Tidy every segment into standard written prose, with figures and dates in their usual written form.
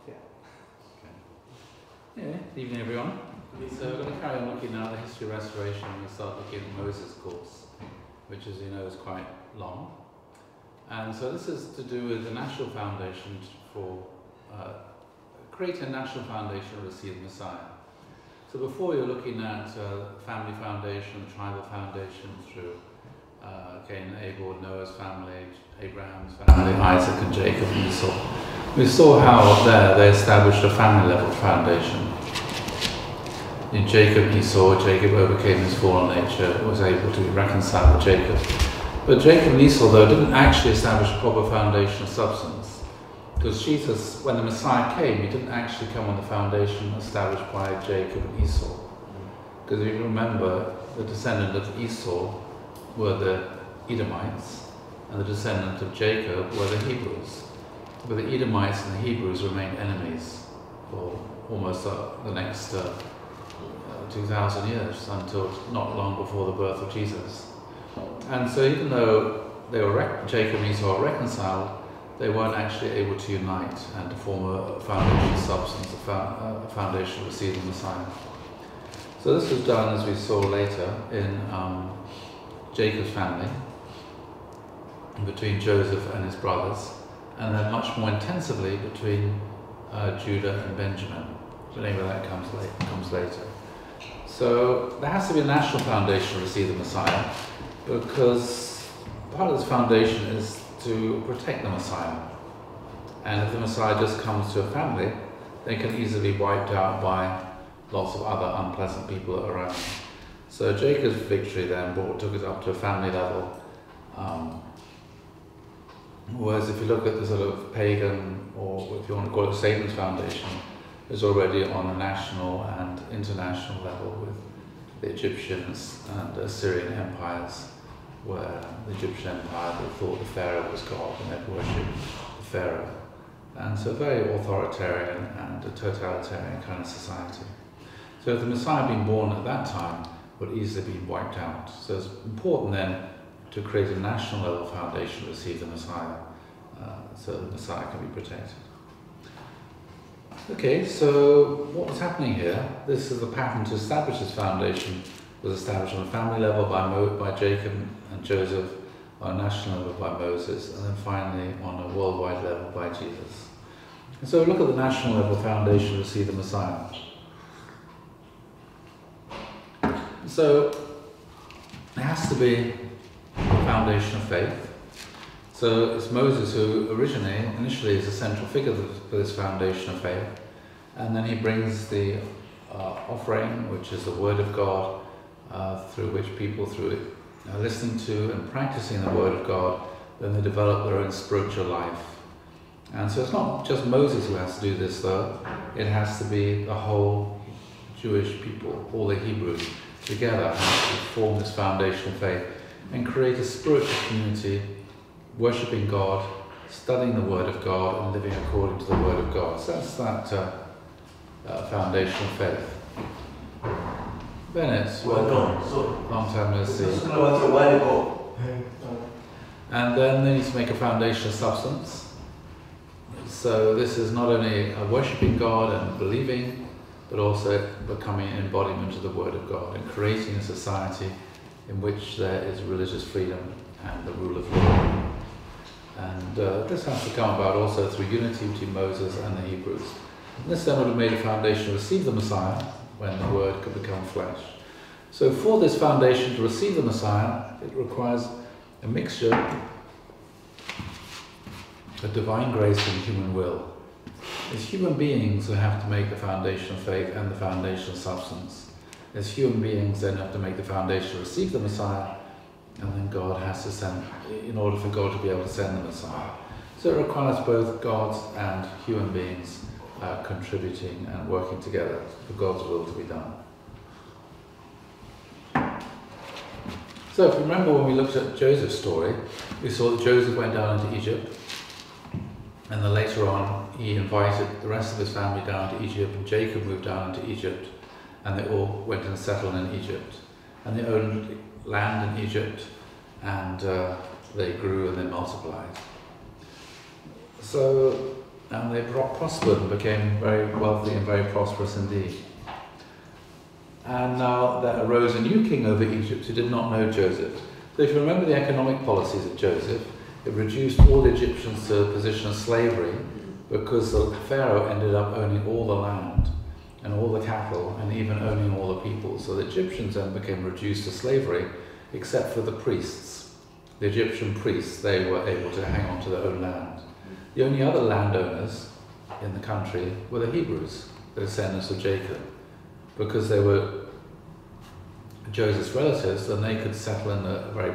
Yeah, evening everyone. So we're going to carry on looking now at the history of restoration, and we start looking at Moses' course, which, as you know, is quite long. And so this is to do with the national foundation for creating a national foundation to receive the Messiah. So before you're looking at family foundation, tribal foundation through Cain and Abel, Noah's family, Abraham's family, Isaac and Jacob and Esau. We saw how there they established a family level foundation. In Jacob and Esau, Jacob overcame his fallen nature, was able to reconcile with Jacob. But Jacob and Esau, though, didn't actually establish a proper foundation of substance. Because Jesus, when the Messiah came, he didn't actually come on the foundation established by Jacob and Esau. Because if you remember, the descendant of Esau were the Edomites, and the descendant of Jacob were the Hebrews. But the Edomites and the Hebrews remained enemies for almost the next 2,000 years, until not long before the birth of Jesus. And so even though they were Jacob and Esau were reconciled, they weren't actually able to unite and to form a foundation substance, a foundation to receive the Messiah. So this was done, as we saw later, in Jacob's family, between Joseph and his brothers, and then much more intensively between Judah and Benjamin. The name of that comes later. So there has to be a national foundation to receive the Messiah, because part of this foundation is to protect the Messiah. And if the Messiah just comes to a family, they can easily be wiped out by lots of other unpleasant people around. So Jacob's victory then took us up to a family level. Whereas if you look at the sort of pagan, or if you want to call it Satan's foundation, is already on a national and international level with the Egyptians and Assyrian empires, where the Egyptian empire, they thought the Pharaoh was God and they'd worship the Pharaoh. And so very authoritarian and a totalitarian kind of society. So if the Messiah being born at that time would easily be wiped out. So it's important then to create a national level foundation to receive the Messiah, so the Messiah can be protected. Okay, so what was happening here? This is the pattern to establish this foundation. Was established on a family level by Jacob and Joseph, on a national level by Moses, and then finally on a worldwide level by Jesus. And so look at the national level foundation to receive the Messiah. So it has to be a foundation of faith. So it's Moses who initially is the central figure for this foundation of faith, and then he brings the offering, which is the Word of God, through which people, through it, listening to and practicing the Word of God, then they develop their own spiritual life. And so it's not just Moses who has to do this, though. It has to be the whole Jewish people, all the Hebrews, together have to form this foundation of faith and create a spiritual community, worshipping God, studying the Word of God, and living according to the Word of God. So that's that foundation of faith. Bennett, welcome. Long time no see. And then they need to make a foundation of substance. So this is not only worshipping God and believing, but also becoming an embodiment of the Word of God and creating a society in which there is religious freedom and the rule of law. And this has to come about also through unity between Moses and the Hebrews. And this then would have made a foundation to receive the Messiah when the Word could become flesh. So for this foundation to receive the Messiah, it requires a mixture of divine grace and human will. It's human beings who have to make the foundation of faith and the foundation of substance. As human beings then have to make the foundation to receive the Messiah, and then God has to send, in order for God to be able to send the Messiah. So it requires both God's and human beings contributing and working together for God's will to be done. So if you remember when we looked at Joseph's story, we saw that Joseph went down into Egypt, and then later on he invited the rest of his family down to Egypt, and Jacob moved down into Egypt, and they all went and settled in Egypt. And they owned land in Egypt, and they grew and they multiplied. So and they prospered and became very wealthy and very prosperous indeed. And now there arose a new king over Egypt who did not know Joseph. So if you remember the economic policies of Joseph, it reduced all the Egyptians to a position of slavery because the Pharaoh ended up owning all the land and all the cattle and even owning all the people. So the Egyptians then became reduced to slavery except for the priests. The Egyptian priests, they were able to hang on to their own land. The only other landowners in the country were the Hebrews, the descendants of Jacob. Because they were Joseph's relatives, then they could settle in a very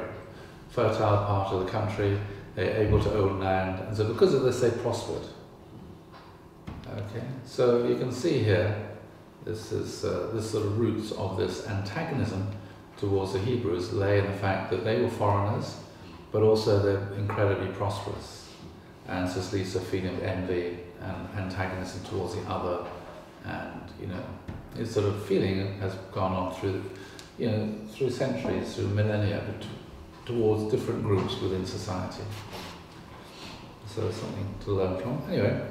fertile part of the country. They were able to own land, and so because of this they prospered. Okay, so you can see here, this is this sort of roots of this antagonism towards the Hebrews lay in the fact that they were foreigners, but also they're incredibly prosperous, and so this leads to a feeling of envy and antagonism towards the other, and this sort of feeling has gone on through, through centuries, through millennia, towards different groups within society. So it's something to learn from. Anyway,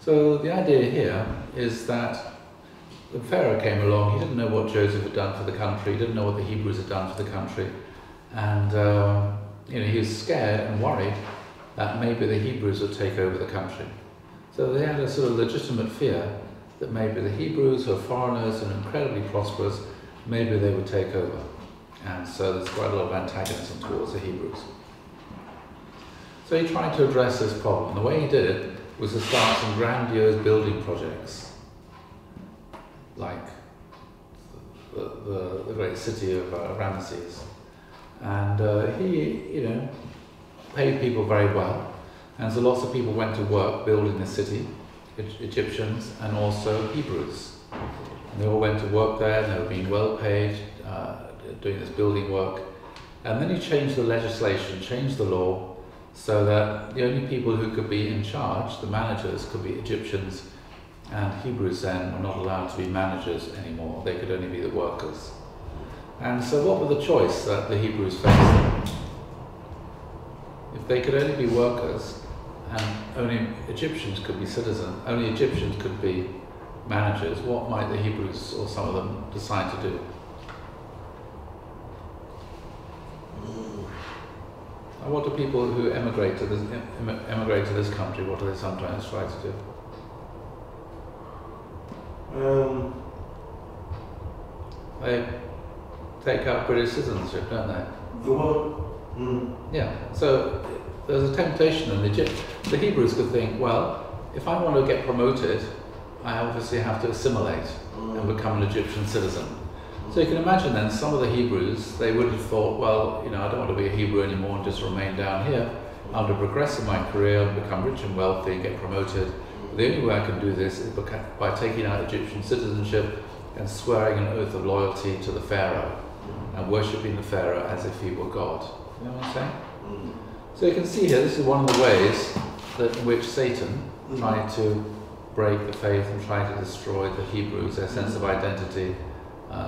so the idea here is that the Pharaoh came along. He didn't know what Joseph had done for the country. He didn't know what the Hebrews had done for the country, and he was scared and worried that maybe the Hebrews would take over the country. So they had a sort of legitimate fear that maybe the Hebrews, who are foreigners and incredibly prosperous, maybe they would take over. And so there's quite a lot of antagonism towards the Hebrews. So he tried to address this problem. The way he did it was to start some grandiose building projects, like the great city of Ramesses. And he, paid people very well. And so lots of people went to work building the city. Egyptians and also Hebrews. And they all went to work there, and they were being well paid, doing this building work. And then he changed the legislation, changed the law, so that the only people who could be in charge, the managers, could be Egyptians, and Hebrews then were not allowed to be managers anymore. They could only be the workers. And so what was the choice that the Hebrews faced? If they could only be workers, and only Egyptians could be citizens, only Egyptians could be managers, what might the Hebrews or some of them decide to do? And what do people who emigrate to this country, what do they sometimes try to do? They take up British citizenship, don't they? Yeah, so there's a temptation in Egypt. The Hebrews could think, well, if I want to get promoted, I obviously have to assimilate and become an Egyptian citizen. So you can imagine then some of the Hebrews, they would have thought, well, I don't want to be a Hebrew anymore and just remain down here. I want to progress in my career and become rich and wealthy and get promoted. The only way I can do this is by taking out Egyptian citizenship and swearing an oath of loyalty to the Pharaoh and worshipping the Pharaoh as if he were God. You know what I'm saying? So you can see here, this is one of the ways in which Satan tried to break the faith and try to destroy the Hebrews, their sense of identity,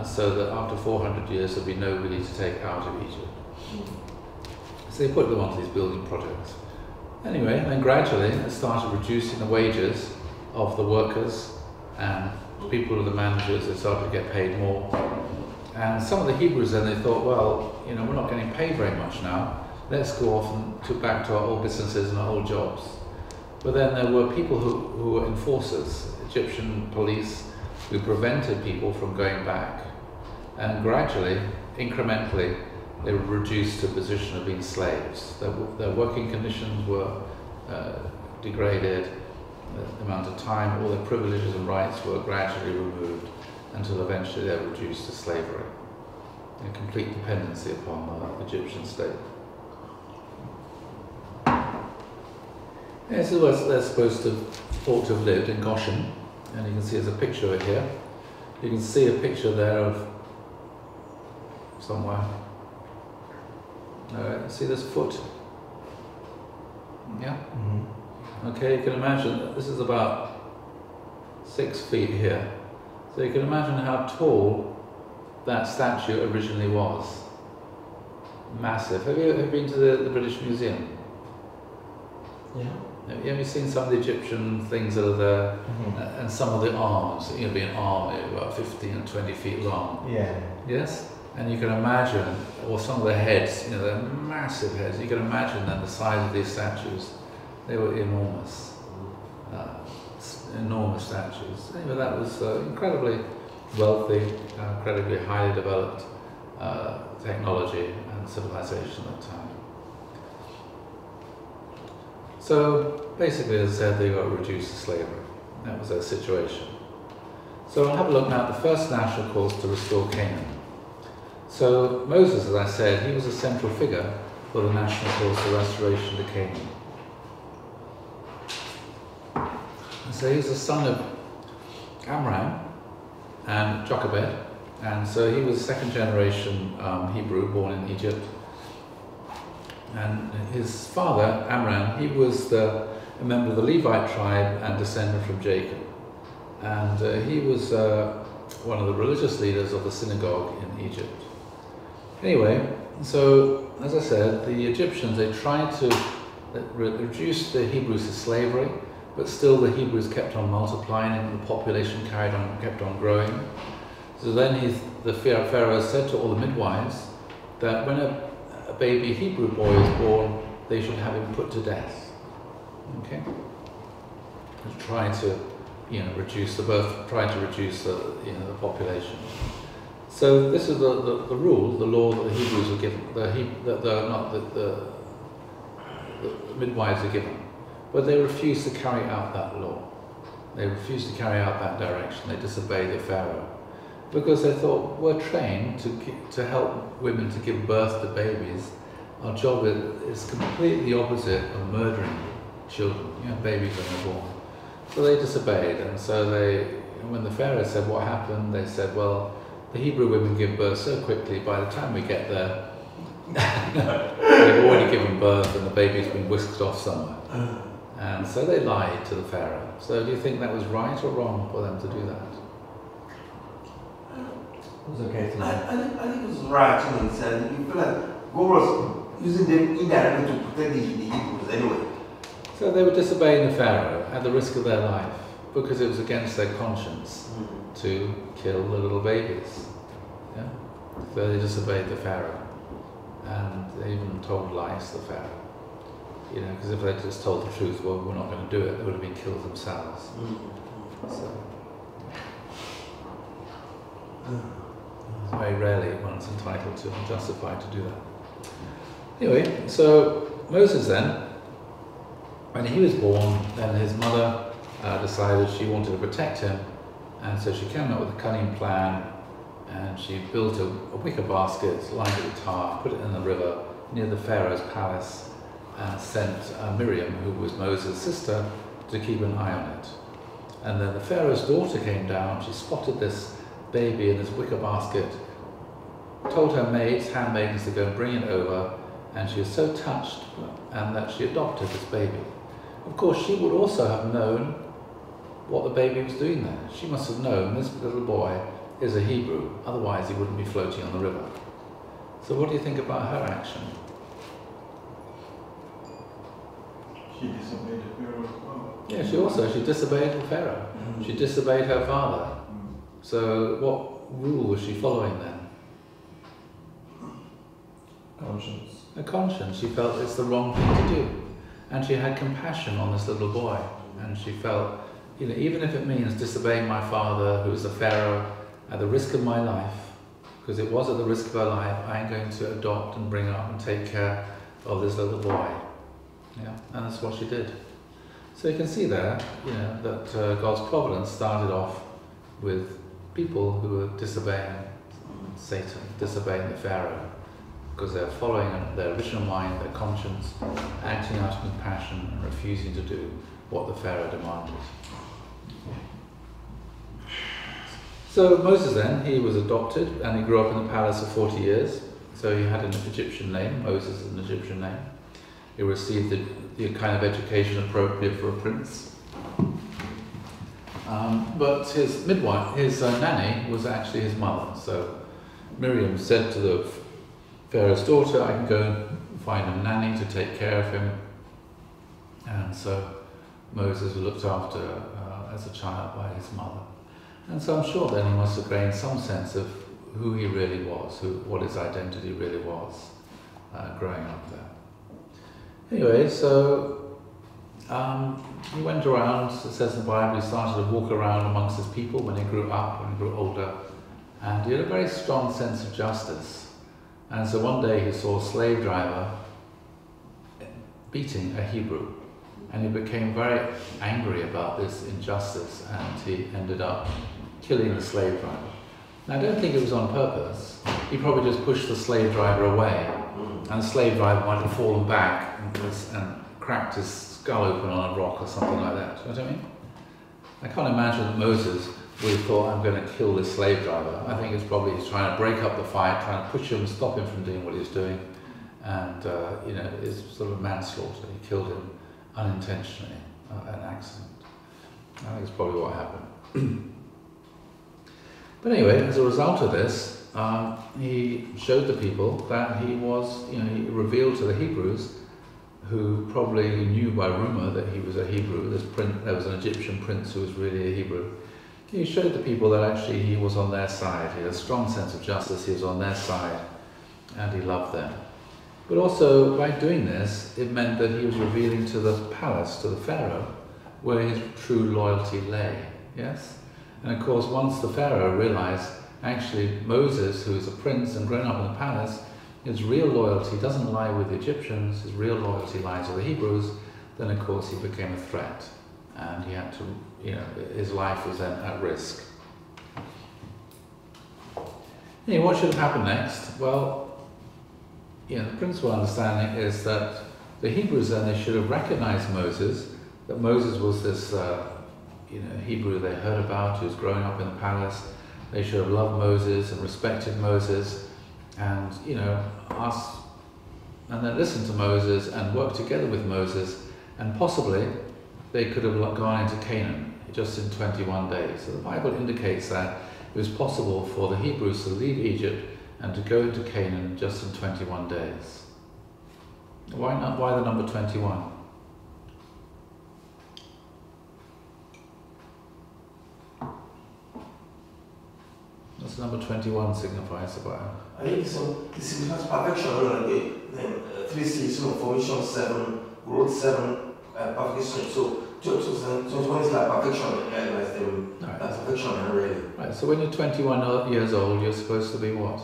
so that after 400 years there'd be nobody to take out of Egypt. So they put them onto these building projects. Anyway, and then gradually it started reducing the wages of the workers, and people who were the managers, they started to get paid more. And some of the Hebrews then, they thought, well, we're not getting paid very much now. Let's go off and back to our old businesses and our old jobs. But then there were people who were enforcers, Egyptian police, who prevented people from going back. And gradually, incrementally, they were reduced to a position of being slaves. Their working conditions were degraded, the amount of time, all their privileges and rights were gradually removed until eventually they were reduced to slavery, a complete dependency upon the Egyptian state. This is where they're supposed to ought to have lived, in Goshen, and you can see there's a picture of it here. You can see a picture there of somewhere. See this foot? Yeah? Mm-hmm. Okay, you can imagine this is about 6 feet here. So you can imagine how tall that statue originally was. Massive. Have you been to the British Museum? Yeah. Have you seen some of the Egyptian things that are there? And some of the arms, be an arm about 15 and 20 feet long. Yeah. Yes? And you can imagine, or some of the heads, they're massive heads. You can imagine then the size of these statues. They were enormous. Enormous statues. Anyway, that was incredibly wealthy, incredibly highly developed technology and civilization at the time. So basically, as I said, they got reduced to slavery. That was their situation. So I'll have a look now at the first national course to restore Canaan. So Moses, as I said, he was a central figure for the national course of restoration to Canaan. So he was the son of Amram and Jochebed, and so he was second generation Hebrew, born in Egypt. And his father, Amram, he was a member of the Levite tribe and descendant from Jacob. And he was one of the religious leaders of the synagogue in Egypt. Anyway, so as I said, the Egyptians, they tried to reduce the Hebrews to slavery, but still the Hebrews kept on multiplying and the population kept on growing. So then the Pharaoh said to all the midwives that when a baby Hebrew boy is born, they should have him put to death. Okay? Try to, reduce the birth, try to reduce the population. So this is the rule, the law that the Hebrews were given, the midwives are given. But they refused to carry out that law. They refused to carry out that direction. They disobeyed the Pharaoh. Because they thought, we're trained to help women to give birth to babies. Our job is completely opposite of murdering children, babies when they're born. So they disobeyed, and so when the Pharaoh said what happened, they said, well, the Hebrew women give birth so quickly, by the time we get there, they've already given birth and the baby's been whisked off somewhere. And so they lied to the Pharaoh. So do you think that was right or wrong for them to do that? It was okay to lie. I think it was right in the sense you feel like God was using them indirectly to protect the Hebrews anyway. So they were disobeying the Pharaoh at the risk of their life because it was against their conscience to kill the little babies. Yeah? So they disobeyed the Pharaoh, and they even told lies to the Pharaoh. Because if they just told the truth, well, we're not going to do it, they would have been killed themselves. So, very rarely one's entitled to and justified to do that. Anyway, so Moses then, when he was born, then his mother decided she wanted to protect him, and so she came up with a cunning plan, and she built a wicker basket, lined it with tar, put it in the river near the Pharaoh's palace, and sent Miriam, who was Moses' sister, to keep an eye on it. And then the Pharaoh's daughter came down, she spotted this baby in this wicker basket, told her handmaidens to go and bring it over, and she was so touched and that she adopted this baby. Of course, she would also have known what the baby was doing there. She must have known this little boy is a Hebrew, otherwise he wouldn't be floating on the river. So what do you think about her action? She disobeyed the Pharaoh as well. Yeah, she disobeyed the Pharaoh. She disobeyed her father. So what rule was she following then? Conscience. A conscience. She felt it's the wrong thing to do. And she had compassion on this little boy. And she felt, even if it means disobeying my father, who was the Pharaoh, at the risk of my life, because it was at the risk of her life, I'm going to adopt and bring up and take care of this little boy. Yeah, and that's what she did. So you can see there, that God's providence started off with people who were disobeying Satan, disobeying the Pharaoh, because they're following their original mind, their conscience, acting out of compassion and refusing to do what the Pharaoh demanded. So Moses then, he was adopted and he grew up in the palace for 40 years. So he had an Egyptian name, Moses is an Egyptian name. He received the kind of education appropriate for a prince. But his midwife, his nanny, was actually his mother. So Miriam said to the Pharaoh's daughter, I can go and find a nanny to take care of him. And so Moses was looked after as a child by his mother. And so I'm sure then he must have gained some sense of who he really was, what his identity really was, growing up there. Anyway, so he went around, it says in the Bible, he started to walk around amongst his people when he grew up, when he grew older, and he had a very strong sense of justice. And so one day he saw a slave driver beating a Hebrew, and he became very angry about this injustice, and he ended up killing the slave driver. Now, I don't think it was on purpose. He probably just pushed the slave driver away, and the slave driver might have fallen back and cracked his skull open on a rock or something like that. Do you know what I mean? I can't imagine that Moses would have thought, I'm going to kill this slave driver. I think it's probably he's trying to break up the fight, trying to push him, stop him from doing what he's doing, and you know, it's sort of manslaughter. He killed him unintentionally, an accident. I think it's probably what happened. But anyway, as a result of this, he showed the people that he was, you know, he revealed to the Hebrews, who probably knew by rumor that he was a Hebrew. There was an Egyptian prince who was really a Hebrew. He showed the people that actually he was on their side. He had a strong sense of justice, he was on their side, and he loved them. But also, by doing this, it meant that he was revealing to the palace, to the Pharaoh, where his true loyalty lay, yes? And of course, once the Pharaoh realized, actually, Moses, who is a prince and grown up in the palace, his real loyalty doesn't lie with the Egyptians, his real loyalty lies with the Hebrews, then of course he became a threat. And he had to, you know, his life was then at risk. Anyway, what should have happened next? Well, you know, the principal understanding is that the Hebrews then, they should have recognized Moses, that Moses was this you know, Hebrew they heard about, who was growing up in the palace. They should have loved Moses and respected Moses, and, you know, asked, and then listened to Moses and worked together with Moses, and possibly they could have gone into Canaan just in 21 days. So the Bible indicates that it was possible for the Hebrews to leave Egypt and to go into Canaan just in 21 days. Why not? Why the number 21? What's number 21 signifies about? I think so. It signifies perfection, like 3 seasons, formation 7, growth 7, perfection. So 21 is like perfection, that's perfection, really. Right, so when you're 21 years old, you're supposed to be what?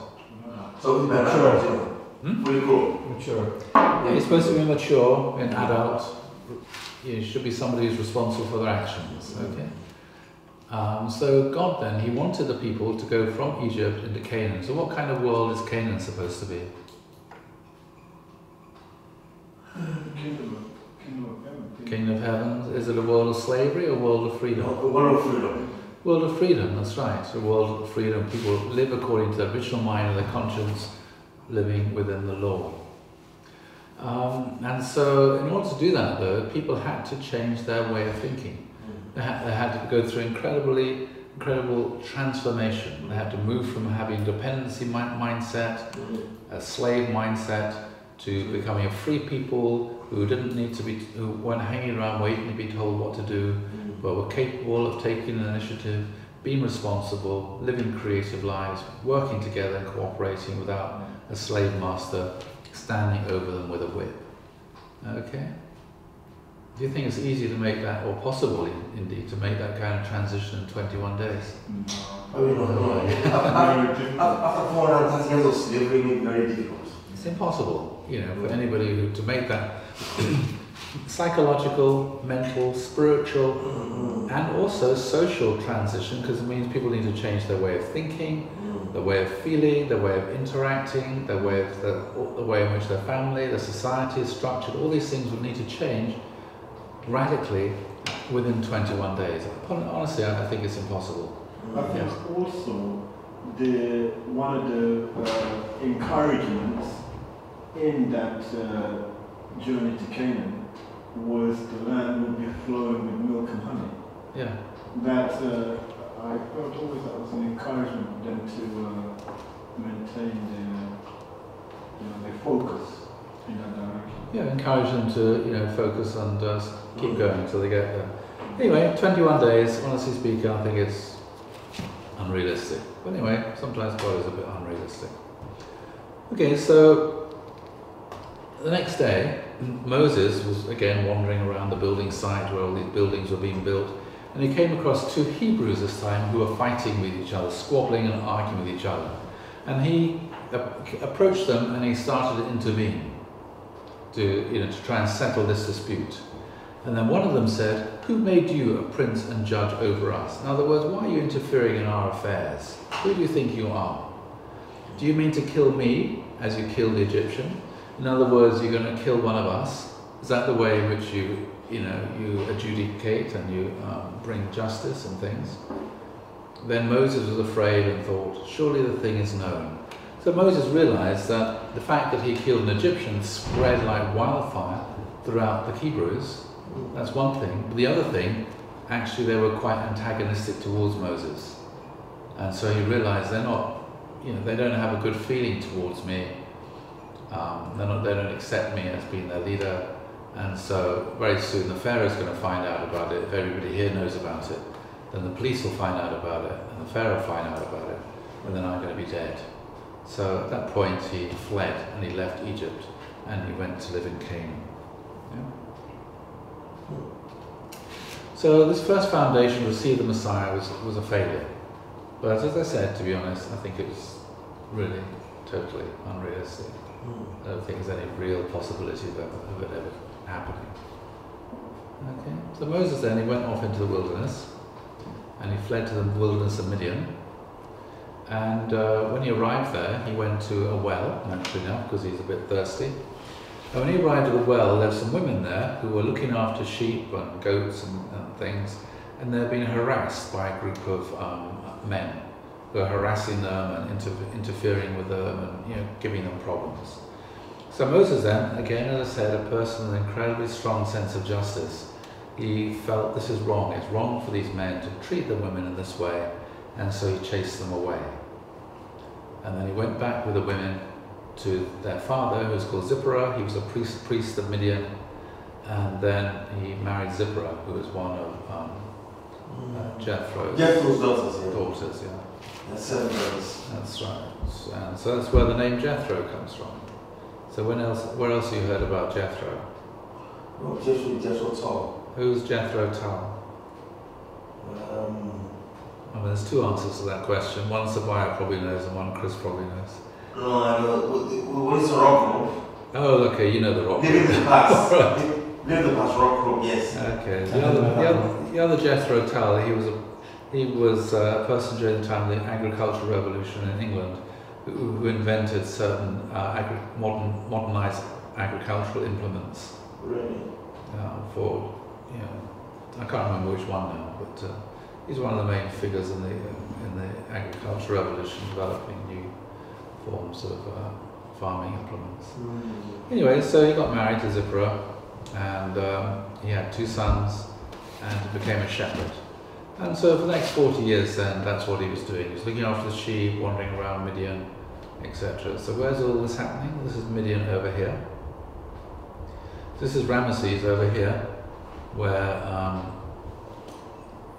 So it's mature. Fully grown. Mature. Yeah, you're supposed to be mature, an adult. You should be somebody who's responsible for their actions, okay? So God then, he wanted the people to go from Egypt into Canaan. So what kind of world is Canaan supposed to be? Kingdom of heaven. Is it a world of slavery or a world of freedom? A world of freedom. World of freedom, that's right. A world of freedom. People live according to their original mind and their conscience, living within the law. And so in order to do that though, people had to change their way of thinking. They had to go through incredible transformation. They had to move from having dependency mindset, a slave mindset, to becoming a free people who didn't need to be, who weren't hanging around waiting to be told what to do, but were capable of taking an initiative, being responsible, living creative lives, working together and cooperating without a slave master standing over them with a whip. Okay? Do you think it's easy to make that, or possible indeed, to make that kind of transition in 21 days? I mean, no. After 430 years of slavery, it may be very difficult. It's impossible, you know, for anybody to make that psychological, mental, spiritual, and also social transition, because it means people need to change their way of thinking, the way of feeling, the way of interacting, the way in which their family, their society is structured. All these things would need to change radically within 21 days. Honestly, I think it's impossible. I think also one of the encouragements in that journey to Canaan was the land would be flowing with milk and honey. Yeah. That I felt always that was an encouragement for them to maintain their focus. in that direction. Yeah, encourage them to focus and keep going until they get there. Anyway, 21 days, honestly speaking, I think it's unrealistic. But anyway, sometimes God is a bit unrealistic. Okay, so the next day, Moses was again wandering around the building site where all these buildings were being built, and he came across two Hebrews this time who were fighting with each other, squabbling and arguing with each other. And he approached them and he started to intervene to try and settle this dispute. And then one of them said, "Who made you a prince and judge over us?" In other words, why are you interfering in our affairs? Who do you think you are? Do you mean to kill me as you killed the Egyptian? In other words, you're going to kill one of us? Is that the way in which you adjudicate and you bring justice and things? Then Moses was afraid and thought, surely the thing is known. So Moses realized that the fact that he killed an Egyptian spread like wildfire throughout the Hebrews. That's one thing. But the other thing, actually they were quite antagonistic towards Moses. And so he realized they're not, they don't have a good feeling towards me. They don't accept me as being their leader. And so very soon the Pharaoh's going to find out about it. If everybody here knows about it, then the police will find out about it, and the Pharaoh will find out about it, and then I'm going to be dead. So at that point he fled and he left Egypt and he went to live in Canaan. Yeah? So this first foundation to see the Messiah was a failure. But as I said, to be honest, I think it was really totally unrealistic. I don't think there's any real possibility of it ever happening. Okay, so Moses then, he went off into the wilderness and he fled to the wilderness of Midian. And when he arrived there, he went to a well, naturally enough, because he's a bit thirsty. And when he arrived at the well, there were some women there who were looking after sheep and goats and things, and they're being harassed by a group of men who are harassing them and interfering with them and giving them problems. So Moses then, again, as I said, a person with an incredibly strong sense of justice, he felt this is wrong. It's wrong for these men to treat the women in this way, and so he chased them away. And then he went back with the women to their father, who was called Zipporah. He was a priest of Midian, and then he married Zipporah, who was one of Jethro's daughters. Yeah. That's 7 brothers. That's right. And so that's where the name Jethro comes from. So where else have you heard about Jethro? No, Jethro Tull. Who's Jethro Tull? I mean, there's two answers to that question. One Sabaya probably knows and one Chris probably knows. No, I know. What is a rock group? Oh, okay, you know the rock group. Live in the past. Right. Live in the past, rock group, yes. Okay. The other Jethro Tull, he was a person during the time of the agricultural revolution in England who invented certain modernized agricultural implements. Really? For, I can't remember which one now, but he's one of the main figures in the agricultural revolution, developing new forms of farming implements. Anyway, so he got married to Zipporah, and he had 2 sons, and he became a shepherd. And so for the next 40 years then, that's what he was doing. He was looking after the sheep, wandering around Midian, etc. So where's all this happening? This is Midian over here. This is Ramesses over here, where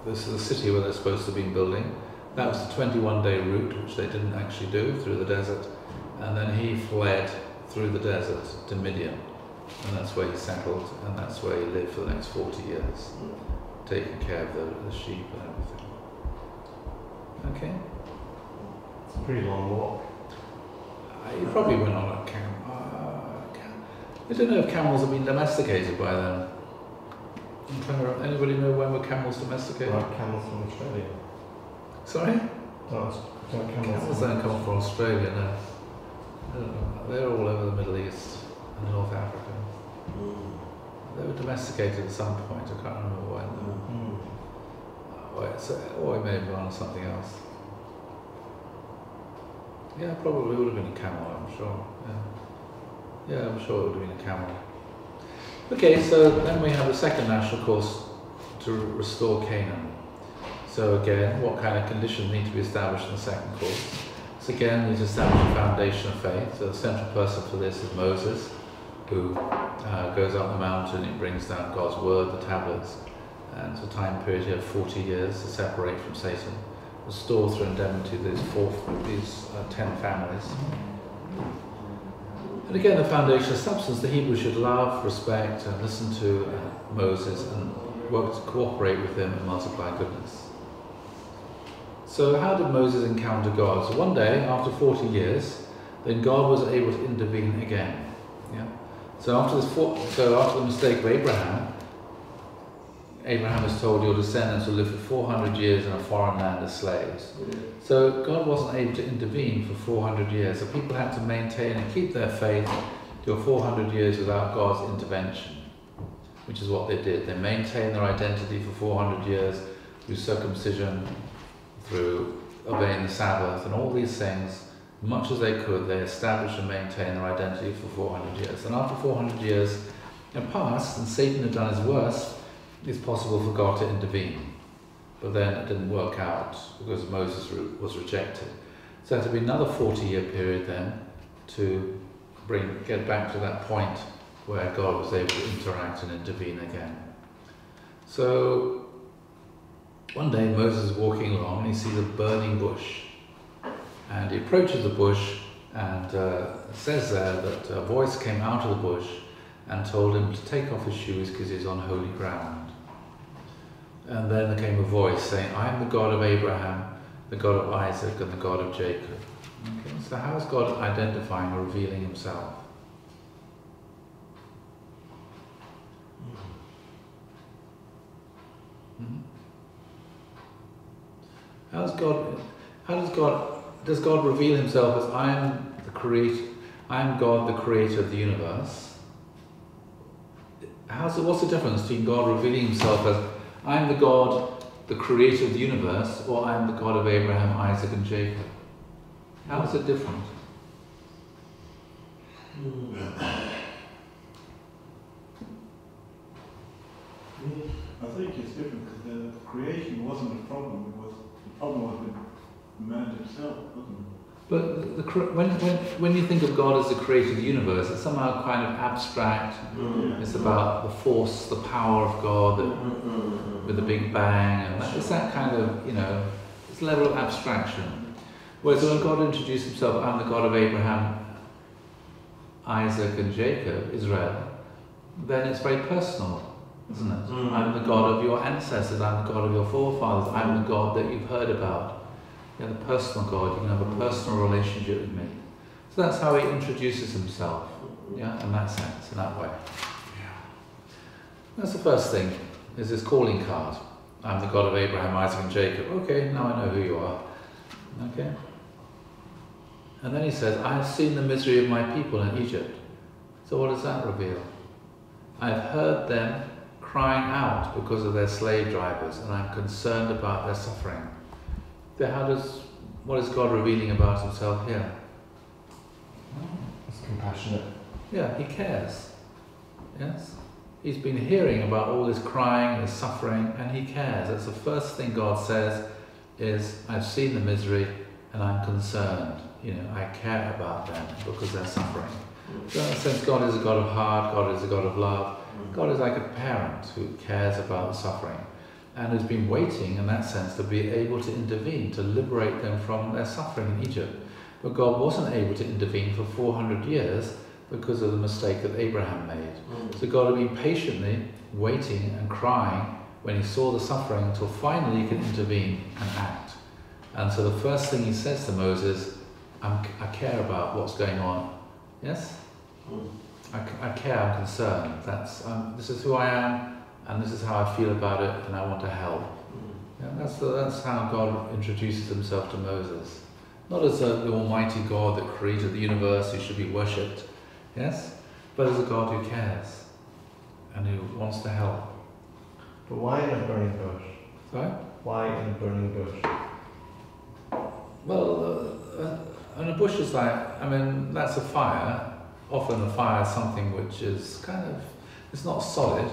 this is the city where they're supposed to be building. That was the 21-day route, which they didn't actually do, through the desert. And then he fled through the desert to Midian. And that's where he settled, and that's where he lived for the next 40 years, taking care of the sheep and everything. Okay? It's a pretty long walk. He probably went on a camel. I don't know if camels have been domesticated by then. I'm trying to, anybody know when were camels domesticated? Like camels from Australia. Sorry? No, Camels don't come from Australia, no. I don't know. They're all over the Middle East and North Africa. They were domesticated at some point, I can't remember when. Or it may have gone on something else. Yeah, probably would have been a camel, I'm sure. Yeah, I'm sure it would have been a camel. Okay, so then we have the second national course to restore Canaan. So again, what kind of conditions need to be established in the second course? So again, we need to establish a foundation of faith. So the central person for this is Moses. who goes up the mountain, he brings down God's word, the tablets, and it's a time period here of 40 years to separate from Satan, restore through indemnity these 10 families. And again, the foundation of substance, the Hebrews should love, respect, and listen to Moses and work to cooperate with him and multiply goodness. So how did Moses encounter God? So one day, after 40 years, then God was able to intervene again. Yeah? So after the mistake of Abraham is told your descendants will live for 400 years in a foreign land as slaves. So God wasn't able to intervene for 400 years. So people had to maintain and keep their faith till 400 years without God's intervention, which is what they did. They maintained their identity for 400 years through circumcision, through obeying the Sabbath, and all these things. Much as they could, they established and maintained their identity for 400 years. And after 400 years had passed, and Satan had done his worst, it's possible for God to intervene. But then it didn't work out because Moses was rejected. So it had to be another 40-year period then to get back to that point where God was able to interact and intervene again. So one day Moses is walking along and he sees a burning bush. And he approaches the bush, and it says there that a voice came out of the bush and told him to take off his shoes because he's on holy ground. And then there came a voice saying, I am the God of Abraham, the God of Isaac, and the God of Jacob. Okay, so how is God identifying or revealing himself? Does God reveal himself as I am God, the creator of the universe? What's the difference between God revealing himself as I am the God, the creator of the universe, or I am the God of Abraham, Isaac, and Jacob? How is it different? I think it's different because the creation wasn't the problem. The problem was the man himself, wasn't it? But when you think of God as the creator of the universe, it's somehow kind of abstract. It's about the force, the power of God with the Big Bang, and it's that kind of, it's a level of abstraction. Whereas when God introduced himself, I'm the God of Abraham, Isaac, and Jacob, Israel, then it's very personal, isn't it? I'm the God of your ancestors, I'm the God of your forefathers, I'm the God that you've heard about. You're the personal God, you can have a personal relationship with me. So that's how he introduces himself, in that sense, in that way. That's the first thing, is his calling card. I'm the God of Abraham, Isaac, and Jacob. Okay, now I know who you are. Okay? And then he says, I have seen the misery of my people in Egypt. So what does that reveal? I have heard them crying out because of their slave drivers, and I'm concerned about their suffering. What is God revealing about himself here? It's compassionate. Yeah, he cares. Yes? He's been hearing about all this crying and this suffering, and he cares. That's the first thing God says is, I've seen the misery and I'm concerned. I care about them because they're suffering. So in that sense, God is a God of heart, God is a God of love. God is like a parent who cares about the suffering, and has been waiting in that sense to be able to intervene, to liberate them from their suffering in Egypt. But God wasn't able to intervene for 400 years because of the mistake that Abraham made. So God had been patiently waiting and crying when he saw the suffering until finally he could intervene and act. And so the first thing he says to Moses, I care about what's going on. Yes? I care, I'm concerned. This is who I am, and this is how I feel about it, and I want to help. That's how God introduces himself to Moses. Not as the almighty God that created the universe who should be worshipped, yes? But as a God who cares, and who wants to help. But why in a burning bush? Sorry? Why in a burning bush? Well, and a bush is that's a fire. Often the fire is something which is it's not solid,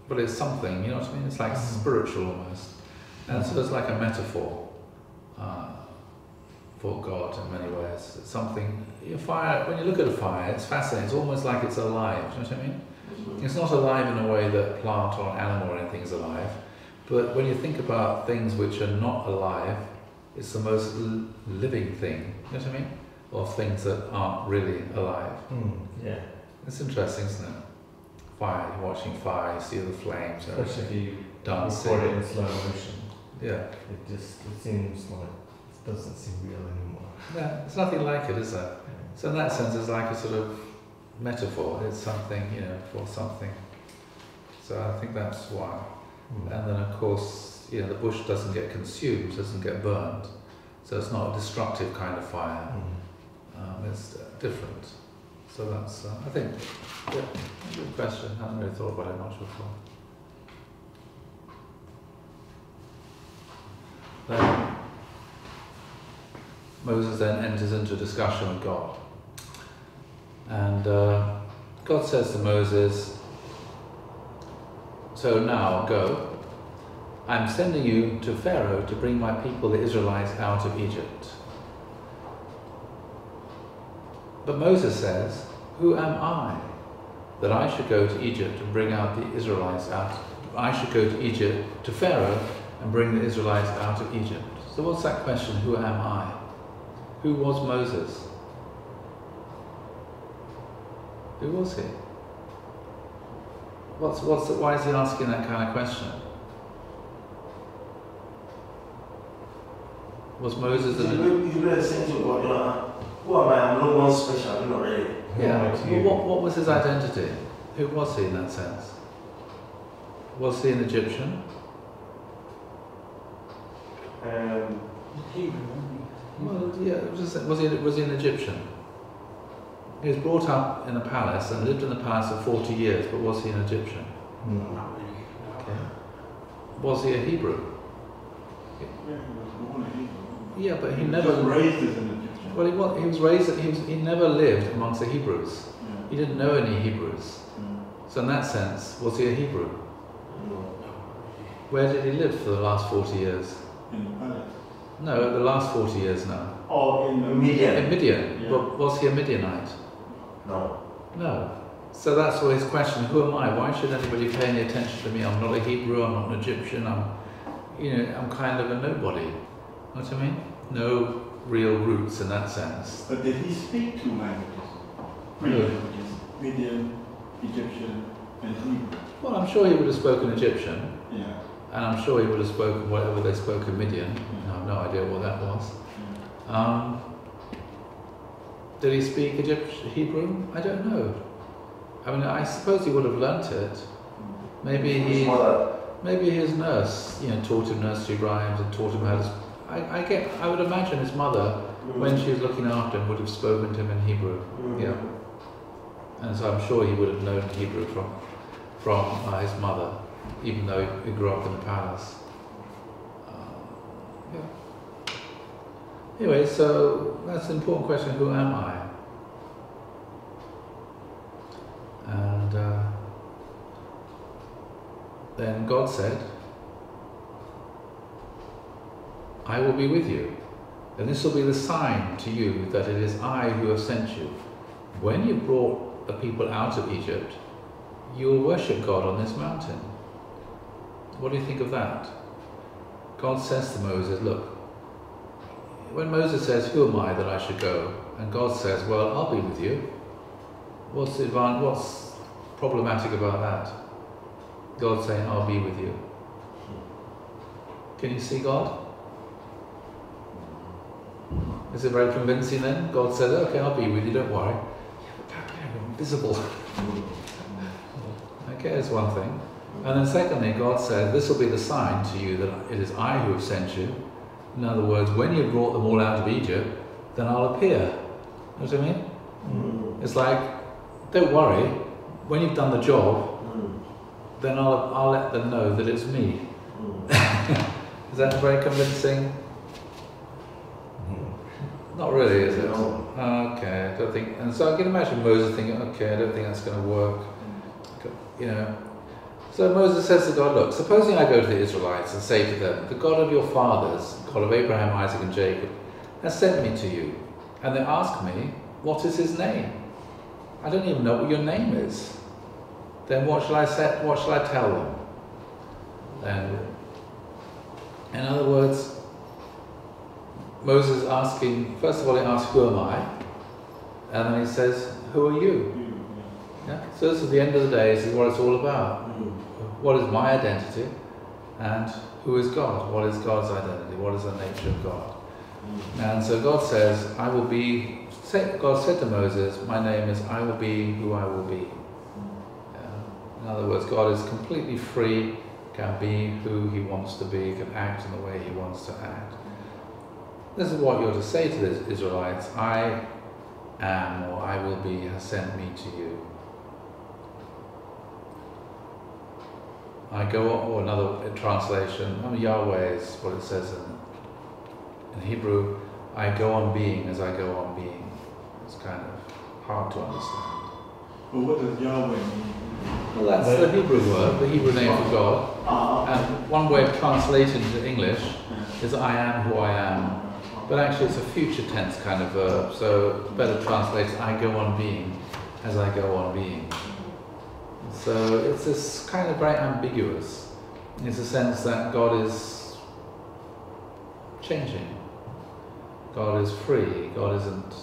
but it's something, you know what I mean? It's like spiritual almost. And so it's like a metaphor for God in many ways. It's something, fire, when you look at a fire, it's fascinating. It's almost like it's alive, do you know what I mean? It's not alive in a way that a plant or an animal or anything is alive, but when you think about things which are not alive, it's the most living thing, you know what I mean? Or things that aren't really alive. Yeah. It's interesting, isn't it? Fire, you're watching fire, you see the flames, Especially if you dancing. record it in slow motion. Yeah. It seems like it doesn't seem real anymore. Yeah, it's nothing like it, is there? Yeah. So in that sense, it's like a sort of metaphor. It's something, for something. So I think that's why. And then, of course, the bush doesn't get consumed, doesn't get burned. So it's not a destructive kind of fire. It's different. So that's, I think, good question. I haven't really thought about it much before. Then Moses then enters into discussion with God. And God says to Moses, "So now go. I'm sending you to Pharaoh to bring my people, the Israelites, out of Egypt." But Moses says, "Who am I that I should go to Egypt and bring out the Israelites out? I should go to Egypt, to Pharaoh, and bring the Israelites out of Egypt." So what's that question, who am I? Who was Moses? Who was he? Why is he asking that kind of question? Was Moses You really saying to God, who am I? I'm no one special, I'm not really. Yeah. Well, what was his identity? Who was he in that sense? Was he an Egyptian? Well, yeah. Was he an Egyptian? He was brought up in a palace and lived in the palace for 40 years, but was he an Egyptian? No. Okay. Was he a Hebrew? Yeah, he was born in Hebrew. Yeah, but he was never. just raised as an Egyptian. Well, he was raised. He never lived amongst the Hebrews. Yeah. He didn't know any Hebrews. Mm. So in that sense, was he a Hebrew? No. Where did he live for the last 40 years? In the palace. No, the last 40 years now. Oh, in the Midian. In Midian. Yeah. But was he a Midianite? No. No. So that's always his question, who am I? Why should anybody pay any attention to me? I'm not a Hebrew, I'm not an Egyptian, I'm kind of a nobody. You know what I mean? No real roots in that sense. But did he speak two languages? Three No. languages. Midian, Egyptian, and Hebrew. Well, I'm sure he would have spoken Egyptian, Yeah. and I'm sure he would have spoken whatever they spoke in Midian. I have no idea what that was. Did he speak Hebrew? I don't know. I mean, I suppose he would have learnt it. Maybe his nurse, taught him nursery rhymes and taught him how to. I would imagine his mother, when she was looking after him, would have spoken to him in Hebrew. Yeah. And so I'm sure he would have known Hebrew from his mother, even though he grew up in the palace. Yeah. Anyway, so that's an important question, who am I? And then God said, "I will be with you, and this will be the sign to you that it is I who have sent you. When you brought the people out of Egypt, you will worship God on this mountain." What do you think of that? God says to Moses, look, when Moses says, "Who am I that I should go?" and God says, "Well, I'll be with you," what's problematic about that? God saying, "I'll be with you." Can you see God? Is it very convincing then? God says, "Okay, I'll be with you, don't worry." Yeah, but you're invisible. Okay, that's one thing. And then secondly, God says, "This will be the sign to you that it is I who have sent you." In other words, when you brought them all out of Egypt, then I'll appear. You know what I mean? It's like, don't worry, when you've done the job, then I'll let them know that it's me. Is that very convincing? Not really, is it? No. Okay, I don't think. And so I can imagine Moses thinking, okay, I don't think that's going to work. So Moses says to God, look, supposing I go to the Israelites and say to them, the God of your fathers, God of Abraham, Isaac and Jacob, has sent me to you. And they ask me, what is his name? I don't even know what your name is. Then what shall I say? What shall I tell them? And in other words, Moses is asking, first of all he asks, who am I? And then he says, who are you? Yeah? So this is the end of the day, this is what it's all about. What is my identity? And who is God? What is God's identity? What is the nature of God? And so God says, I will be, God said to Moses, my name is I will be who I will be. In other words, God is completely free, can be who he wants to be, can act in the way he wants to act. This is what you're to say to the Israelites, I am or I will be has sent me to you. I go on, or another translation, Yahweh is what it says in Hebrew, I go on being as I go on being. It's kind of hard to understand. Well, what does Yahweh mean? Well, that's the Hebrew word, the Hebrew name for God. And one way of translating to English is I am who I am. But actually it's a future tense kind of verb, so better translates I go on being as I go on being. So it's this kind of very ambiguous. It's a sense that God is changing. God is free. God isn't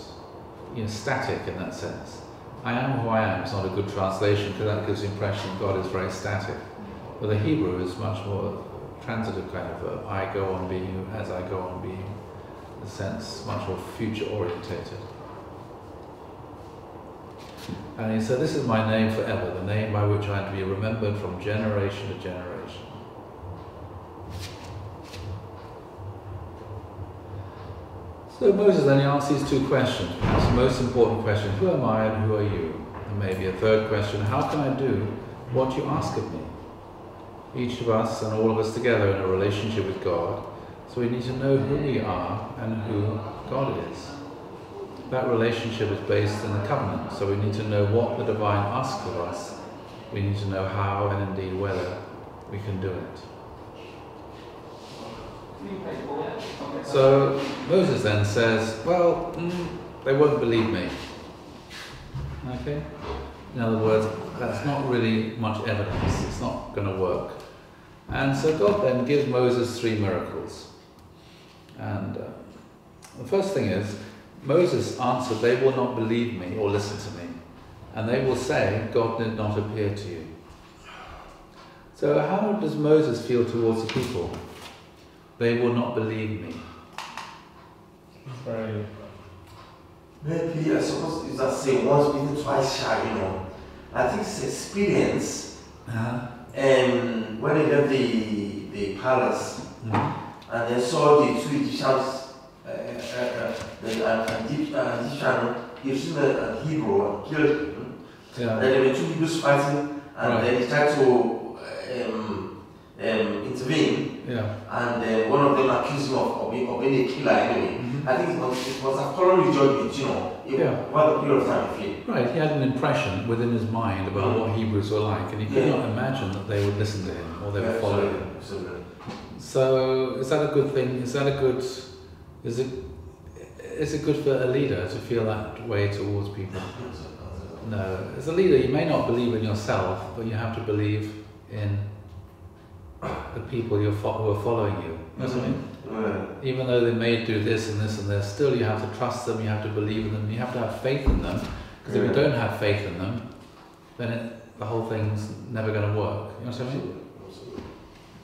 static in that sense. I am who I am is not a good translation because that gives the impression God is very static. But the Hebrew is much more transitive kind of verb. I go on being as I go on being. The sense much more future orientated. And he said, this is my name forever, the name by which I am to be remembered from generation to generation. So Moses then asks these two questions, perhaps the most important question, who am I and who are you? And maybe a third question, how can I do what you ask of me? Each of us and all of us together in a relationship with God, so we need to know who we are and who God is. That relationship is based in the covenant, so we need to know what the divine asks of us. We need to know how and indeed whether we can do it. So Moses then says, well, they won't believe me. Okay? In other words, that's not really much evidence. It's not going to work. And so God then gives Moses 3 miracles. And the first thing is, Moses answered, they will not believe me or listen to me. And they will say, God did not appear to you. So how does Moses feel towards the people? They will not believe me. Very. Maybe I suppose it's that say once bitten, twice shy, I think it's experience. When they left the palace and they saw the 2 Egyptians, the Egyptian Hebrew and killed him. Then there were 2 Hebrews fighting, and then they tried to intervene. And one of them accused him of being a killer anyway. I think it was a thorough judgment, what a period of time he fled. Right, he had an impression within his mind about what Hebrews were like, and he could not imagine that they would listen to him or they would follow him. So is that a good thing? Is it good for a leader to feel that way towards people? No. As a leader, you may not believe in yourself, but you have to believe in the people who are following you. You know what I mean? Even though they may do this and this and this, still you have to trust them, you have to believe in them, you have to have faith in them. Because if you don't have faith in them, then the whole thing's never going to work. You know what I mean?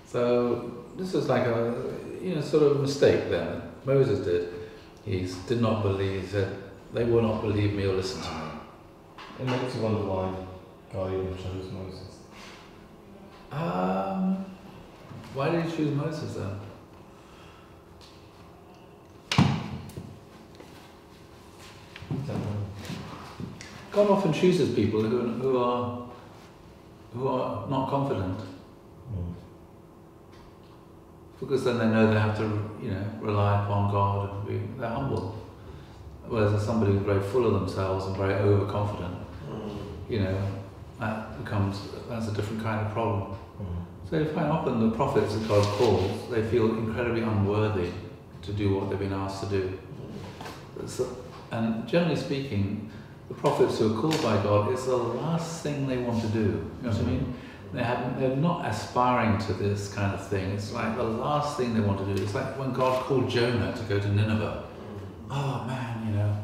So this is like a sort of mistake then that Moses did. He did not believe, he said, they will not believe me or listen to me. It makes you wonder why God even chose Moses. Why did he choose Moses then? God often chooses people who are not confident. Because then they know they have to, rely upon God and they're humble. Whereas if somebody who's very full of themselves and very overconfident, that's a different kind of problem. So you find often the prophets that God calls, they feel incredibly unworthy to do what they've been asked to do. And generally speaking, the prophets who are called by God, it's the last thing they want to do. You know what I mean? They're not aspiring to this kind of thing. It's like the last thing they want to do. It's like when God called Jonah to go to Nineveh. Oh man, you know,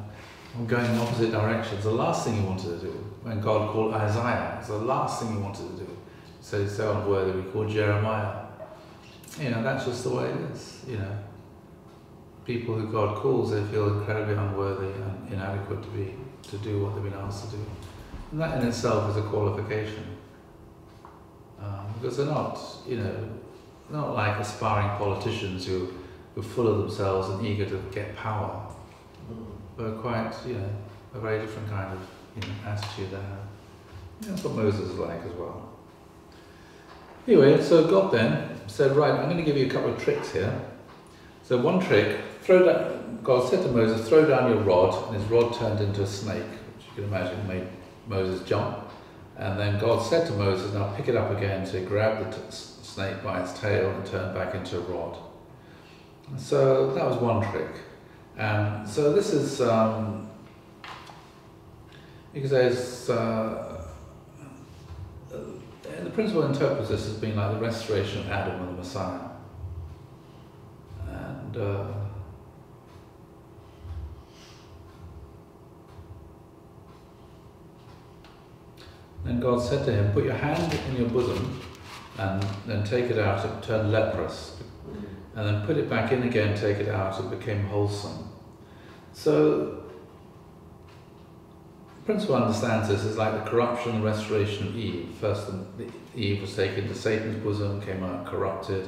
I'm going in opposite directions. The last thing he wanted to do. When God called Isaiah, it's the last thing he wanted to do. So he's so unworthy. We called Jeremiah. You know, that's just the way it is. You know, people who God calls, they feel incredibly unworthy and inadequate to do what they've been asked to do. And that in itself is a qualification. Because they're not, you know, not like aspiring politicians who are full of themselves and eager to get power. But quite, you know, a very different kind of, you know, attitude they have. That's what Moses is like as well. Anyway, so God then said, right, I'm going to give you a couple of tricks here. So one trick, God said to Moses, throw down your rod, and his rod turned into a snake, which you can imagine made Moses jump. And then God said to Moses, now pick it up again. So he grabbed the snake by its tail and turned back into a rod. So that was one trick. So this is, you could say, the principle interprets this as being like the restoration of Adam and the Messiah. And then God said to him, put your hand in your bosom and then take it out, it turned leprous. And then put it back in again, take it out, it became wholesome. So the principle understands this as like the corruption and restoration of Eve. First Eve was taken to Satan's bosom, came out corrupted,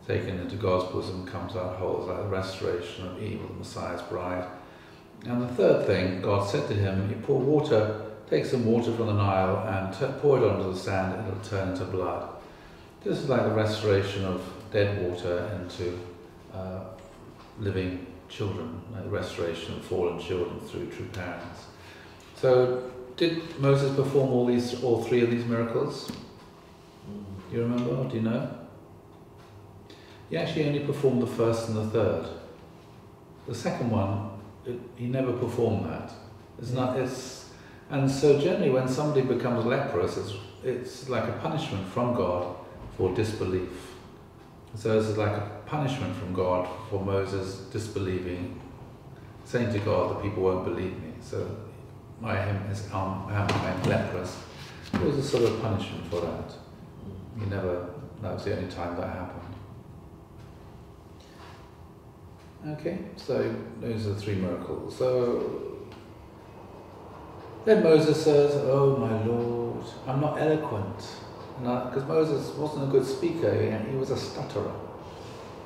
taken into God's bosom, comes out whole. It's like the restoration of Eve, the Messiah's bride. And the third thing, God said to him, you pour water, take some water from the Nile and pour it onto the sand and it'll turn into blood. This is like the restoration of dead water into living children, like the restoration of fallen children through true parents. So, did Moses perform all three of these miracles? Do you remember, or do you know? He actually only performed the first and the third. The second one, he never performed that. And so generally when somebody becomes leprous, it's like a punishment from God for disbelief. So this is like a punishment from God for Moses disbelieving, saying to God that people won't believe me. So I am leprous. It was a sort of punishment for that. That was the only time that happened. Okay, so those are the three miracles. So then Moses says, oh my Lord, I'm not eloquent. Because Moses wasn't a good speaker, he was a stutterer.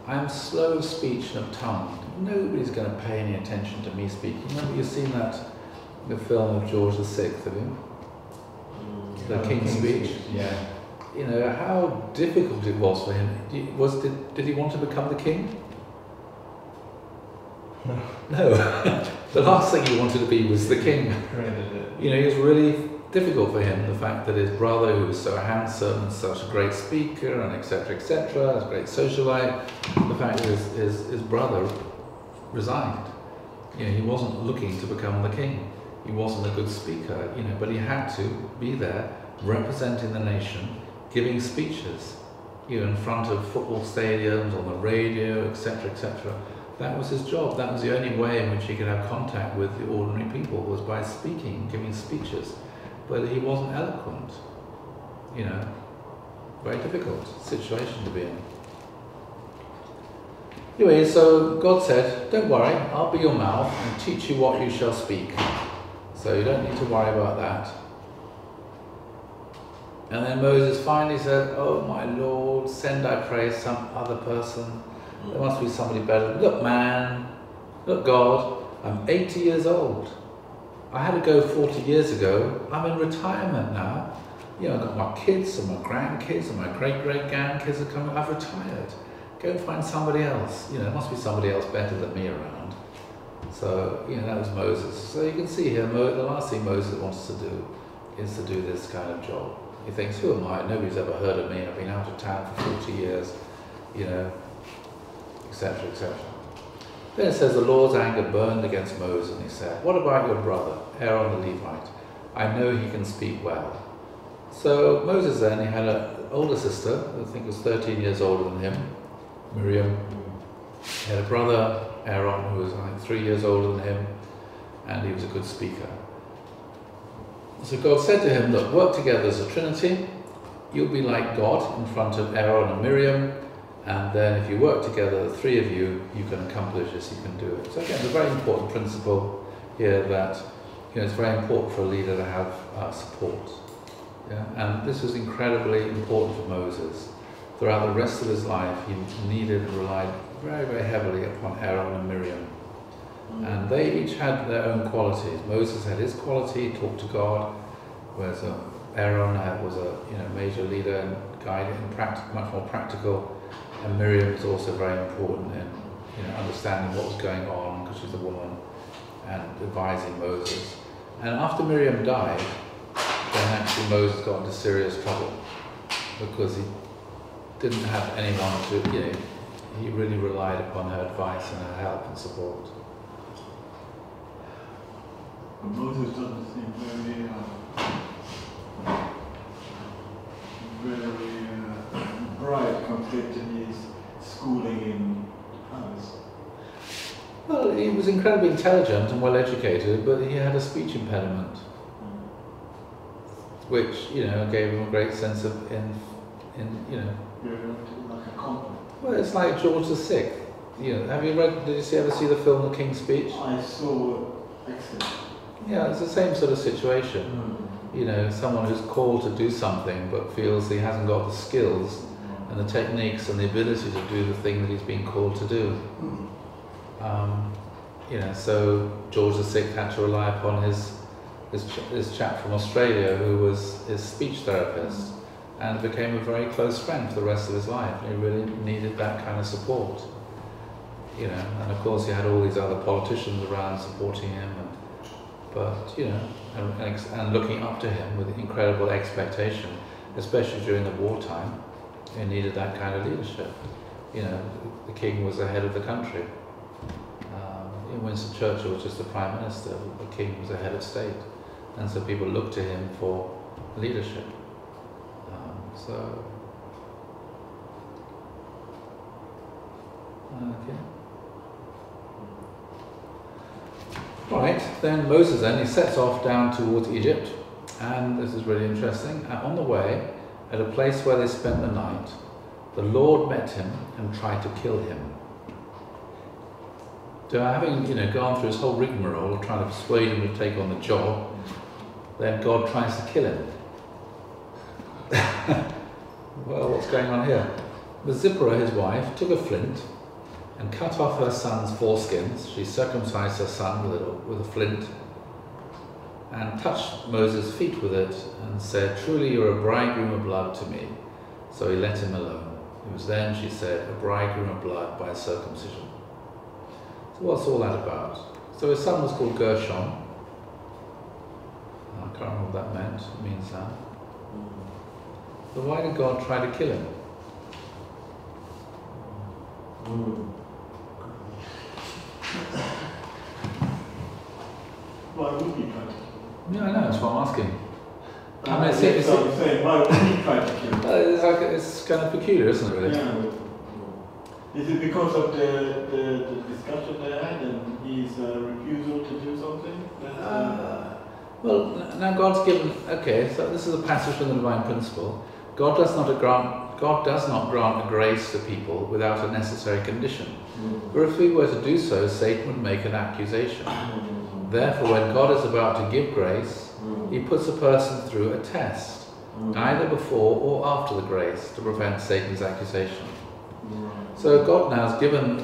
I am slow of speech and of tongue. Nobody's going to pay any attention to me speaking. Remember, you've seen that in the film of George VI, have you? The King's Speech. Yeah. You know, how difficult it was for him. Did he want to become the king? No. The last thing he wanted to be was the king. You know, it was really difficult for him, the fact that his brother, who was so handsome and such a great speaker and etc., a great socialite, the fact that his brother resigned. You know, he wasn't looking to become the king. He wasn't a good speaker, you know, but he had to be there representing the nation, giving speeches, you know, in front of football stadiums, on the radio, etc., etc. That was his job. That was the only way in which he could have contact with the ordinary people, was by speaking, giving speeches. But he wasn't eloquent, you know. Very difficult situation to be in. Anyway, so God said, don't worry, I'll be your mouth and teach you what you shall speak. So you don't need to worry about that. And then Moses finally said, oh my Lord, send I pray some other person. There must be somebody better. Look man, look God, I'm 80 years old. I had to go 40 years ago. I'm in retirement now. You know, I've got my kids and my grandkids and my great-great-grandkids are coming. I've retired. Go and find somebody else. You know, there must be somebody else better than me around. So, you know, that was Moses. So you can see here, the last thing Moses wants to do is to do this kind of job. He thinks, who am I? Nobody's ever heard of me. I've been out of town for 40 years, you know, etc., etc. Then it says the Lord's anger burned against Moses, and he said, "What about your brother, Aaron the Levite? I know he can speak well." So Moses then, he had an older sister, I think was 13 years older than him, Miriam. He had a brother, Aaron, who was I think 3 years older than him, and he was a good speaker. So God said to him, "Look, work together as a trinity. You'll be like God in front of Aaron and Miriam, and then if you work together, the three of you, you can accomplish this, you can do it." So again, it's a very important principle here that it's very important for a leader to have support. Yeah? And this was incredibly important for Moses. Throughout the rest of his life, he needed and relied very, very heavily upon Aaron and Miriam. And they each had their own qualities. Moses had his quality, talked to God, whereas Aaron was a major leader and guide and much more practical. And Miriam was also very important in understanding what was going on because she's a woman and advising Moses. And after Miriam died, then actually Moses got into serious trouble because he didn't have anyone to, he really relied upon her advice and her help and support. But Moses doesn't seem very bright compared to his schooling in Paris. Well, he was incredibly intelligent and well educated, but he had a speech impediment, which gave him a great sense of Like a compliment. Well, it's like George VI. Have you read? Did you ever see the film The King's Speech? I saw excellent. Yeah, it's the same sort of situation. Someone who's called to do something but feels he hasn't got the skills and the techniques and the ability to do the thing that he's been called to do. So George VI had to rely upon his chap from Australia who was his speech therapist and became a very close friend for the rest of his life. He really needed that kind of support. And of course he had all these other politicians around supporting him, and looking up to him with incredible expectation, especially during the wartime. He needed that kind of leadership. The king was the head of the country. Winston Churchill was just the prime minister. The king was the head of state, and so people looked to him for leadership. Okay. Right, then Moses he sets off down towards Egypt, and this is really interesting. On the way, at a place where they spent the night, the Lord met him and tried to kill him. So having gone through his whole rigmarole of trying to persuade him to take on the job, then God tries to kill him. Well, what's going on here? But Zipporah, his wife, took a flint and cut off her son's foreskins. She circumcised her son with a flint and touched Moses' feet with it and said, "Truly you're a bridegroom of blood to me." So he let him alone. It was then, she said, a bridegroom of blood by circumcision. So what's all that about? So his son was called Gershom. I can't remember what that meant. It means that. But why did God try to kill him? Why would he try to kill him? Yeah, I know, that's what I'm asking. I'm saying, why would he try to kill him? It's kind of peculiar, isn't it, really? Yeah. Is it because of the discussion they had and his refusal to do something? Well, now God's given. Okay, so this is a passage from the Divine Principle. God does not grant a grace to people without a necessary condition. For if he were to do so, Satan would make an accusation. Therefore, when God is about to give grace, he puts a person through a test, either before or after the grace, to prevent Satan's accusation. So God now has given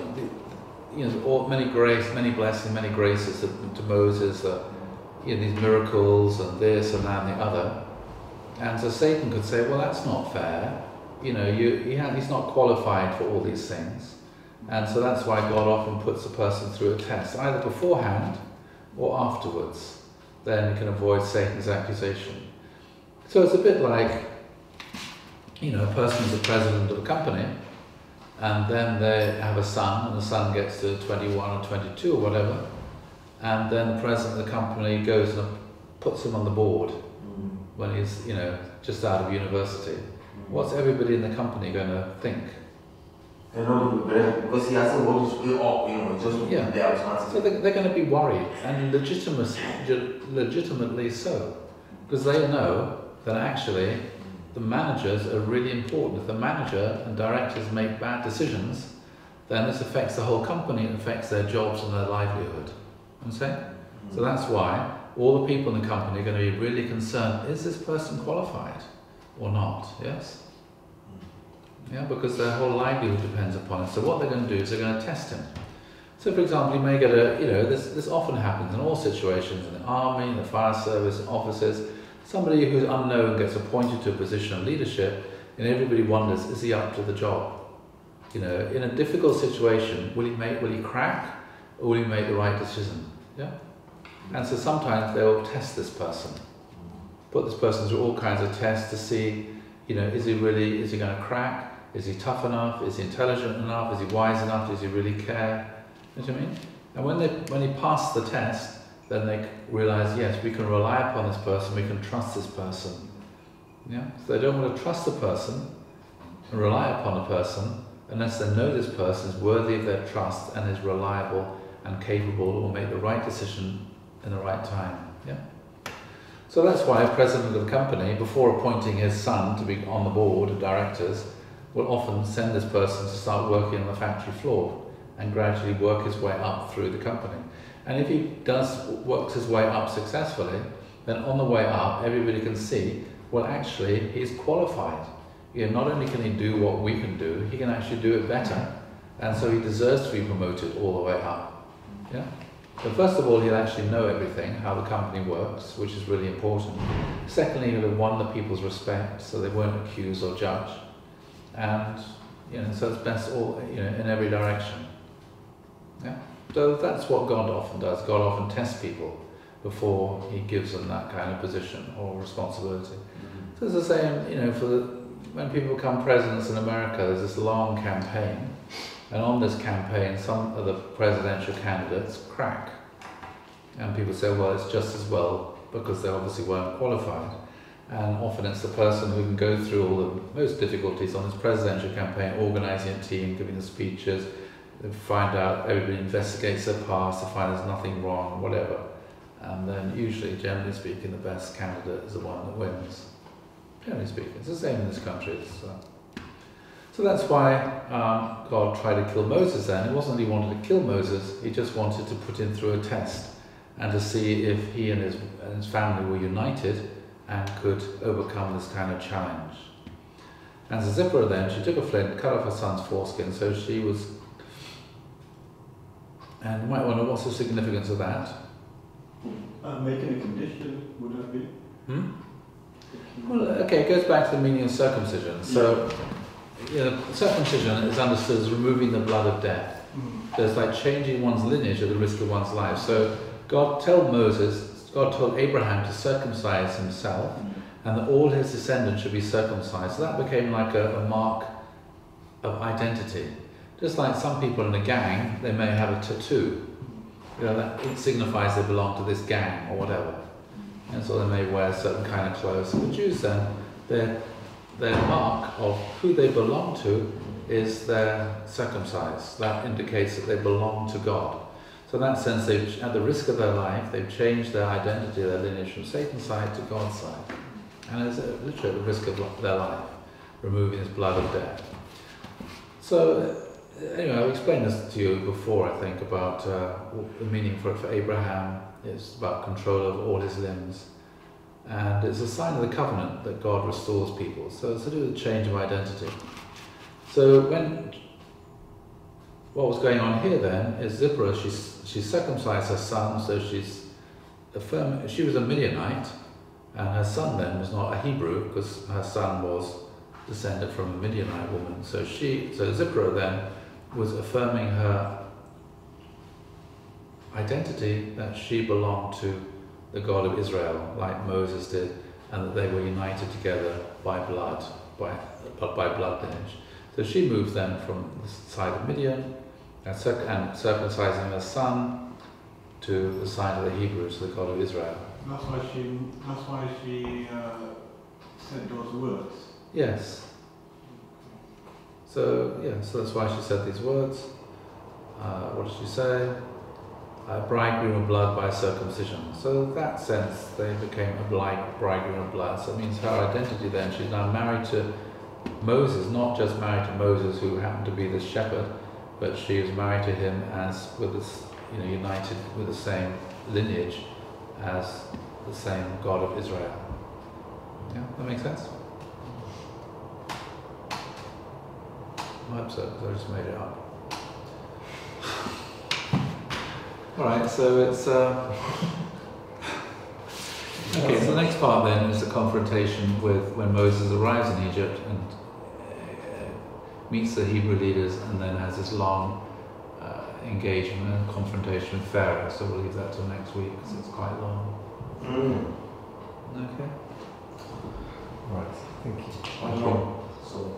many blessings, many graces to Moses, these miracles and this and that and the other. And so Satan could say, well, that's not fair. He's not qualified for all these things. And so that's why God often puts a person through a test, either beforehand or afterwards. Then you can avoid Satan's accusation. So it's a bit like, a person who's the president of a company, and then they have a son, and the son gets to 21 or 22 or whatever, and then the president of the company goes and puts him on the board when he's, you know, just out of university. What's everybody in the company going to think? They're not because he hasn't worked his way up, you know, just Yeah. there automatically. So they're going to be worried, and legitimately so, because they know that actually the managers are really important. If the manager and directors make bad decisions, then this affects the whole company, it affects their jobs and their livelihood. Understand? So that's why all the people in the company are going to be really concerned, is this person qualified or not? Yes? Yeah, because their whole livelihood depends upon it. So what they're going to do is they're going to test him. So for example, you may get a, you know, this often happens in all situations, in the army, in the fire service, in offices. Somebody who's unknown gets appointed to a position of leadership, and everybody wonders, is he up to the job? You know, in a difficult situation, will he crack, or will he make the right decision? Yeah? And so sometimes they'll test this person, put this person through all kinds of tests to see, you know, is he going to crack? Is he tough enough? Is he intelligent enough? Is he wise enough? Does he really care? You know what I mean? And when he passed the test, then they realise, yes, we can rely upon this person, we can trust this person. Yeah? So they don't want to trust the person and rely upon a person unless they know this person is worthy of their trust and is reliable and capable, will make the right decision in the right time. Yeah? So that's why a president of the company, before appointing his son to be on the board of directors, will often send this person to start working on the factory floor and gradually work his way up through the company. And if he works his way up successfully, then on the way up, everybody can see, well, actually, he's qualified. You know, not only can he do what we can do, he can actually do it better. And so he deserves to be promoted all the way up. Yeah? So first of all, he'll actually know everything, how the company works, which is really important. Secondly, he'll have won the people's respect, so they won't accuse or judge. And, you know, so it's best all, you know, in every direction. Yeah? So that's what God often does. God often tests people before he gives them that kind of position or responsibility. So it's the same, you know, when people become presidents in America, there's this long campaign, and on this campaign, some of the presidential candidates crack. And people say, well, it's just as well because they obviously weren't qualified. And often it's the person who can go through all the most difficulties on this presidential campaign, organising a team, giving the speeches, find out, everybody investigates their past to find there's nothing wrong, whatever. And then usually, generally speaking, the best candidate is the one that wins. Generally speaking, it's the same in this country. So that's why God tried to kill Moses then. It wasn't that he wanted to kill Moses, he just wanted to put him through a test and to see if he and his family were united and could overcome this kind of challenge. And so Zipporah then, she took a flint, cut off her son's foreskin, so she was... And you might wonder, what's the significance of that? Making a condition, would that be? Well, okay, it goes back to the meaning of circumcision. So, you know, circumcision is understood as removing the blood of death. So it's like changing one's lineage at the risk of one's life. So God told Abraham to circumcise himself, and that all his descendants should be circumcised. So that became like a mark of identity. Just like some people in a gang, they may have a tattoo. You know, that it signifies they belong to this gang or whatever. And so they may wear certain kind of clothes. So the Jews then, their mark of who they belong to is they're circumcised. That indicates that they belong to God. So in that sense, they've, at the risk of their life, they've changed their identity, their lineage from Satan's side to God's side. And it's literally at the risk of their life, removing his blood of death. So anyway, I've explained this to you before, I think, about the meaning for Abraham. It's about control of all his limbs. And it's a sign of the covenant that God restores people. So it's to do with the change of identity. So what was going on here then is Zipporah, she circumcised her son, so she was a Midianite, and her son then was not a Hebrew, because her son was descended from a Midianite woman. So Zipporah then was affirming her identity that she belonged to the God of Israel, like Moses did, and that they were united together by blood lineage. So she moved then from the side of Midian and circumcising her son to the side of the Hebrews, the God of Israel. That's why she said those words. Yes. So that's why she said these words. What did she say? Bridegroom of blood by circumcision. So in that sense, they became a bridegroom of blood. So it means her identity then, she's now married to Moses, not just married to Moses who happened to be the shepherd, but she was married to him as with this, united with the same lineage as the same God of Israel. Yeah, that makes sense? I hope so, because I just made it up. Alright, so it's okay, so the next part then is the confrontation with when Moses arrives in Egypt and meets the Hebrew leaders and then has this long engagement and confrontation with Pharaoh. So we'll leave that till next week because it's quite long. Okay. Right, thank you. I know. So